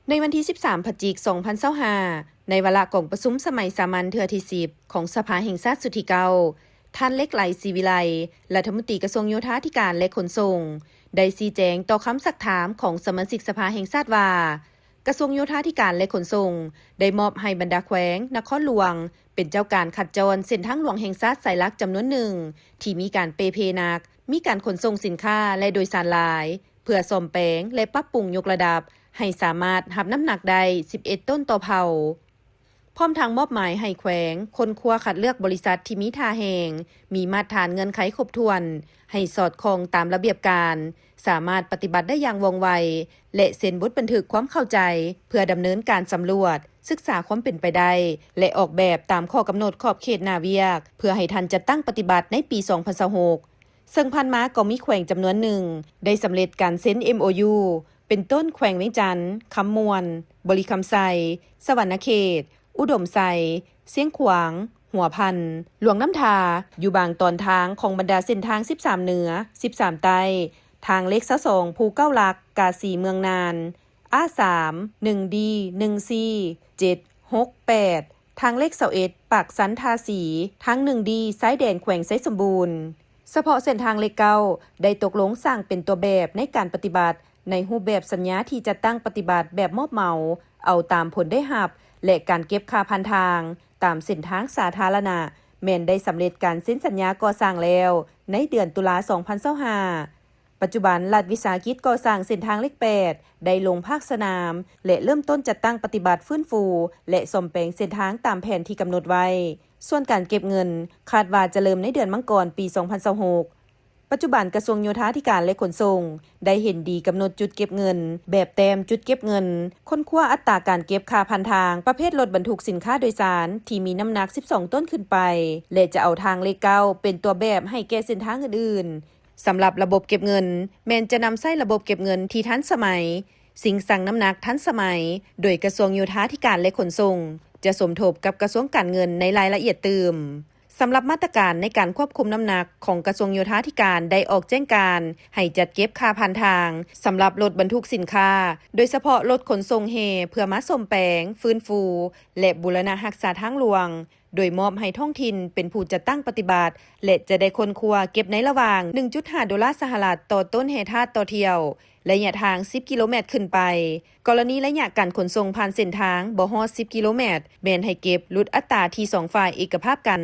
ในวันที่ 13 พฤศจิกายน 2025ในวาระกองประชุมสมัยสามัญเทื่อที่ 10 ของสภาแห่งชาติสุดที่ 9 ท่านเล็กไหลศรีวิไลรัฐมนตรีกระทรวงโยธาธิการและขนส่งได้ชี้แจงต่อคำซักถามของสมาชิกสภาแห่งชาติว่ากระทรวงโยธาธิการและขนส่งได้มอบให้บรรดาแขวงนครหลวงเป็นเจ้าการขัดจรเส้นทางหลวงแห่งชาติสายหลักจำนวนหนึ่งที่มีการเปเพนักมีการขนส่งสินค้าและโดยสารหลายเพื่อซ่อมแปลงและปรับปรุงยกระดับให้สามารถรับน้ำหนักได้11ต้นต่อเผ่าพร้อมทางมอบหมายให้แขวงคนครัวคัดเลือกบริษัทที่มีท่าแห่งมีมาตรฐานเงินไขครบถ้วนให้สอดคล้องตามระเบียบการสามารถปฏิบัติได้อย่างว่องไวและเซ็นบทบันทึกความเข้าใจเพื่อดำเนินการสำรวจศึกษาความเป็นไปได้และออกแบบตามข้อกำหนดขอบเขตหน้าเวียกเพื่อให้ทันจัดตั้งปฏิบัติในปี 2026ซึ่งผ่านมาก็มีแขวงจำนวนหนึ่งได้สำเร็จการเซ็น MOU เป็นต้นแขวงเวียงจันทน์คำมวนบริคำไซสวรรณเขตอุดมไซเสียงขวางหัวพันหลวงน้ำทาอยู่บางตอนทางของบรรดาเส้นทาง13เหนือ13ใต้ทางเล็ก2ภูเก้าลักกาสีเมืองนานA3 1D 1C 7 6 8ทางเล็ก21ปากสันทาสีทั้ง 1D ซ้ายแดนแขวงไซสมบูรณ์เฉพาะเส้นทางเลขเก้าได้ตกลงสร้างเป็นตัวแบบในการปฏิบัติในรูปแบบสัญญาที่จะตั้งปฏิบัติแบบมอบเหมาเอาตามผลได้รับและการเก็บค่าผ่านทางตามเส้นทางสาธารณะแม้นได้สำเร็จการเซ็นสัญญาก่อสร้างแล้วในเดือนตุลา2025ปัจจุบันรัฐวิสาหกิจก่อสร้างเส้นทางเลข8ได้ลงภาคสนามและเริ่มต้นจัดตั้งปฏิบัติฟื้นฟูและซ่อมแปลงเส้นทางตามแผนที่กำหนดไว้ส่วนการเก็บเงินคาดว่าจะเริ่มในเดือนมังกรปี 2026ปัจจุบันกระทรวงโยธาธิการและขนส่งได้เห็นดีกำหนดจุดเก็บเงินแบบแต้มจุดเก็บเงินค้นคว้าอัตราการเก็บค่าผ่านทางประเภทรถบรรทุกสินค้าโดยสารที่มีน้ำหนัก12ต้นขึ้นไปและจะเอาทางเลขเก้าเป็นตัวแบบให้แก่เส้นทางอื่นๆสำหรับระบบเก็บเงินแม้นจะนำใช้ระบบเก็บเงินที่ทันสมัยสิ่งสั่งน้ำหนักทันสมัยโดยกระทรวงโยธาธิการและขนส่งจะสมทบกับกระทรวงการเงินในรายละเอียดตื่มสำหรับมาตรการในการควบคุมน้ำหนักของกระทรวงโยธาธิการได้ออกแจ้งการให้จัดเก็บค่าผ่านทางสำหรับรถบรรทุกสินค้าโดยเฉพาะรถขนส่งเฮเพื่อมาซ่อมแปลงฟื้นฟูและบูรณะรักษาทางหลวงโดยมอบให้ท้องถิ่นเป็นผู้จัดตั้งปฏิบัติและจะได้คนครัวเก็บในระหว่าง 1.5 ดอลลาร์สหรัฐต่อต้นแห่ธาตุต่อเที่ยวระยะทาง10กิโลเมตรขึ้นไปกรณีระยะการขนส่งผ่านเส้นทางบ่ฮอด10กิโลเมตรแม้นให้เก็บลดอัตราที่2ฝ่ายเอกภาพกัน